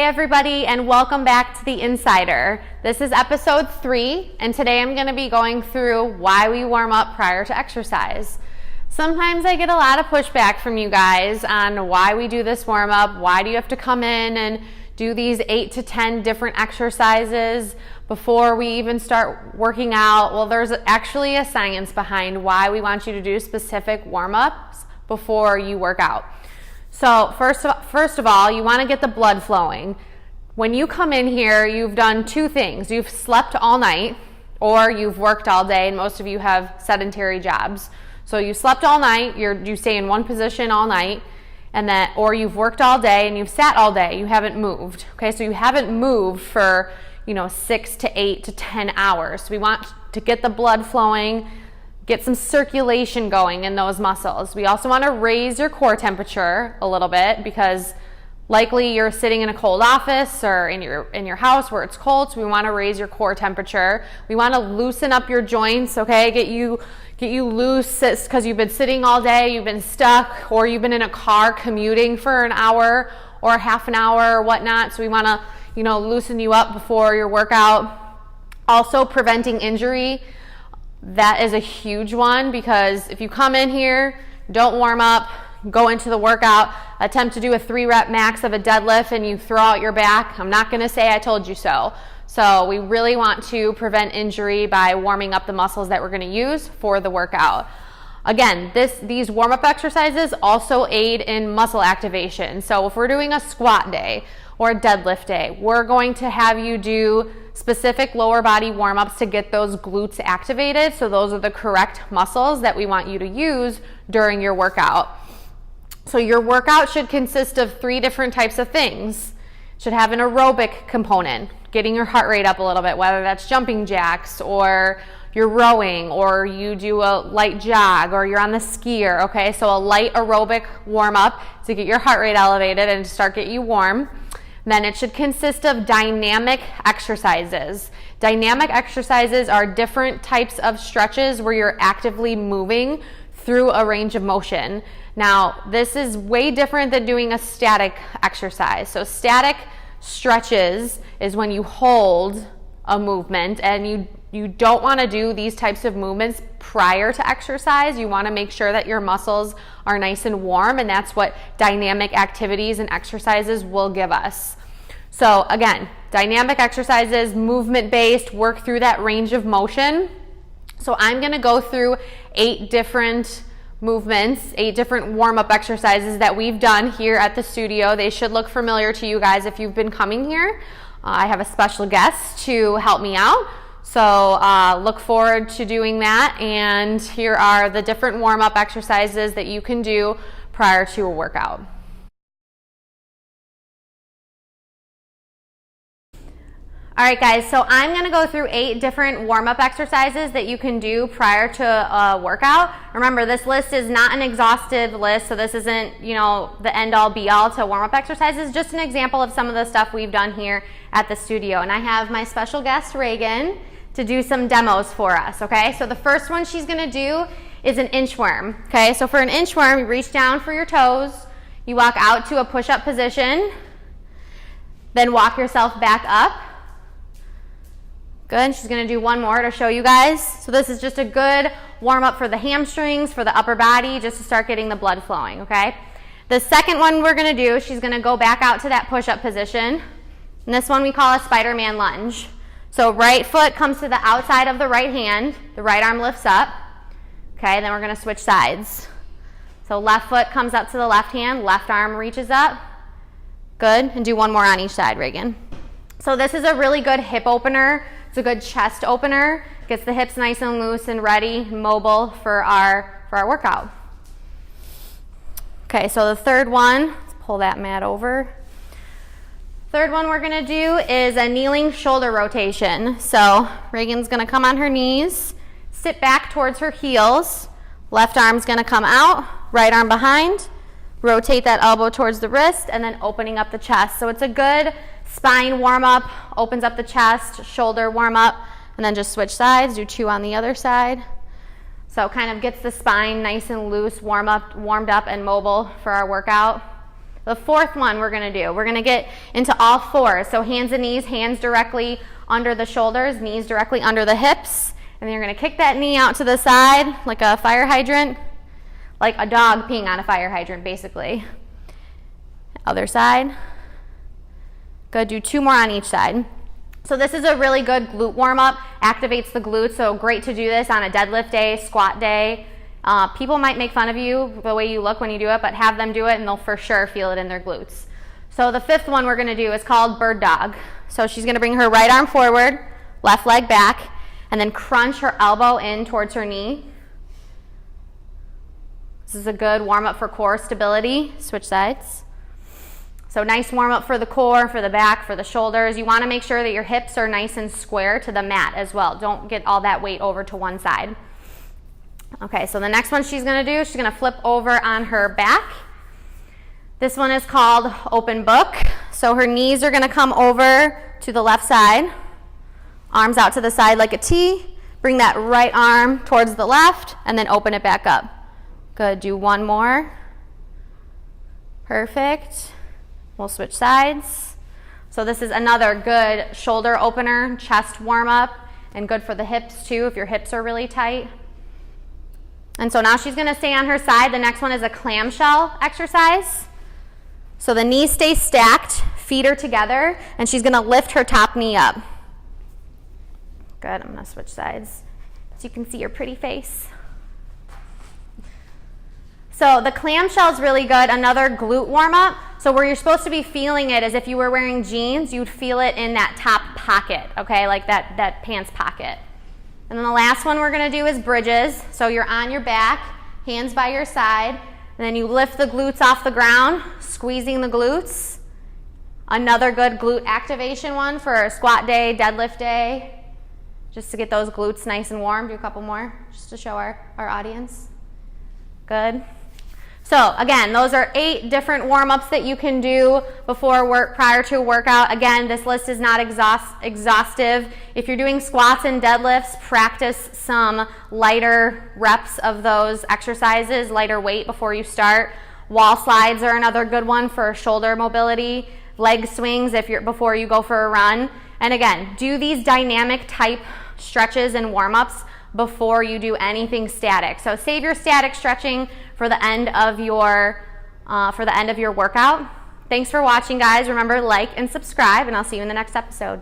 Hey everybody, and welcome back to The Insider. This is episode 3, and today I'm going to be going through why we warm up prior to exercise. Sometimes I get a lot of pushback from you guys on why we do this warm up. Why do you have to come in and do these 8 to 10 different exercises before we even start working out? Well, there's actually a science behind why we want you to do specific warm-ups before you work out. So first of all, you want to get the blood flowing. When you come in here, you've done 2 things. You've slept all night, or you've worked all day, and most of you have sedentary jobs. So you slept all night, you stay in one position all night, or you've worked all day and you've sat all day, you haven't moved. Okay, so you haven't moved for 6 to 8 to 10 hours. So we want to get the blood flowing, get some circulation going in those muscles. We also want to raise your core temperature a little bit because likely you're sitting in a cold office or in your house where it's cold, so we want to raise your core temperature. We want to loosen up your joints, okay? Get you loose because you've been sitting all day, you've been stuck, or you've been in a car commuting for an hour or half an hour or whatnot. So we want to, loosen you up before your workout. Also, preventing injury. That is a huge one because if you come in here, don't warm up, go into the workout, attempt to do a 3-rep max of a deadlift and you throw out your back, I'm not going to say I told you so. So we really want to prevent injury by warming up the muscles that we're going to use for the workout. Again, these warm-up exercises also aid in muscle activation. So if we're doing a squat day or a deadlift day, we're going to have you do specific lower body warm-ups to get those glutes activated. So those are the correct muscles that we want you to use during your workout. So your workout should consist of 3 different types of things. It should have an aerobic component, getting your heart rate up a little bit, whether that's jumping jacks or you're rowing or you do a light jog or you're on the skier, okay? So a light aerobic warm-up to get your heart rate elevated and to start get you warm. Then it should consist of dynamic exercises. Dynamic exercises are different types of stretches where you're actively moving through a range of motion. Now, this is way different than doing a static exercise. So static stretches is when you hold a movement, and you don't want to do these types of movements prior to exercise. You want to make sure that your muscles are nice and warm, and that's what dynamic activities and exercises will give us. So again, dynamic exercises, movement-based, work through that range of motion. So I'm going to go through 8 different movements, 8 different warm-up exercises that we've done here at the studio. They should look familiar to you guys if you've been coming here. I have a special guest to help me out, so look forward to doing that. And here are the different warm-up exercises that you can do prior to a workout. All right, guys, so I'm going to go through 8 different warm-up exercises that you can do prior to a workout. Remember, this list is not an exhaustive list, so this isn't, the end-all, be-all to warm-up exercises. Just an example of some of the stuff we've done here at the studio. And I have my special guest, Ragen, to do some demos for us, okay? So the first one she's going to do is an inchworm, okay? So for an inchworm, you reach down for your toes, you walk out to a push-up position, then walk yourself back up. Good. She's going to do one more to show you guys. So this is just a good warm-up for the hamstrings, for the upper body, just to start getting the blood flowing, okay? The second one we're going to do, she's going to go back out to that push-up position. And this one we call a Spider-Man lunge. So right foot comes to the outside of the right hand. The right arm lifts up. Okay, then we're going to switch sides. So left foot comes up to the left hand. Left arm reaches up. Good. And do one more on each side, Ragen. So this is a really good hip opener. It's a good chest opener. Gets the hips nice and loose and ready, mobile for our workout. Okay, so the third one, let's pull that mat over. Third one we're going to do is a kneeling shoulder rotation. So Ragen's going to come on her knees, sit back towards her heels. Left arm's going to come out, right arm behind. Rotate that elbow towards the wrist and then opening up the chest. So it's a good spine warm up, opens up the chest, shoulder warm up, and then just switch sides, do 2 on the other side. So it kind of gets the spine nice and loose, warmed up and mobile for our workout. The fourth one we're going to get into all fours. So hands and knees, hands directly under the shoulders, knees directly under the hips. And then you're going to kick that knee out to the side like a fire hydrant, like a dog peeing on a fire hydrant, basically. Other side. Good, do 2 more on each side. So this is a really good glute warm-up, activates the glutes, so great to do this on a deadlift day, squat day. People might make fun of you the way you look when you do it, but have them do it and they'll for sure feel it in their glutes. So the fifth one we're going to do is called bird dog. So she's going to bring her right arm forward, left leg back, and then crunch her elbow in towards her knee. This is a good warm-up for core stability. Switch sides. So nice warm-up for the core, for the back, for the shoulders. You want to make sure that your hips are nice and square to the mat as well. Don't get all that weight over to one side. Okay, so the next one she's going to do, she's going to flip over on her back. This one is called open book. So her knees are going to come over to the left side. Arms out to the side like a T. Bring that right arm towards the left and then open it back up. Good, do 1 more. Perfect. We'll switch sides. So this is another good shoulder opener, chest warm up, and good for the hips too if your hips are really tight. And so now she's going to stay on her side. The next one is a clamshell exercise. So the knees stay stacked, feet are together, and she's going to lift her top knee up. Good, I'm going to switch sides so you can see your pretty face. So the clamshell is really good, another glute warm-up. So where you're supposed to be feeling it is if you were wearing jeans, you'd feel it in that top pocket, okay, like that pants pocket. And then the last one we're going to do is bridges. So you're on your back, hands by your side, and then you lift the glutes off the ground, squeezing the glutes. Another good glute activation one for a squat day, deadlift day, just to get those glutes nice and warm. Do a couple more just to show our audience. Good. So again, those are 8 different warm-ups that you can do before work, prior to a workout. Again, this list is not exhaustive. If you're doing squats and deadlifts, practice some lighter reps of those exercises, lighter weight before you start. Wall slides are another good one for shoulder mobility. Leg swings before you go for a run. And again, do these dynamic type stretches and warm-ups before you do anything static. So save your static stretching for the end of your workout. Thanks for watching, guys. Remember, like and subscribe, and I'll see you in the next episode.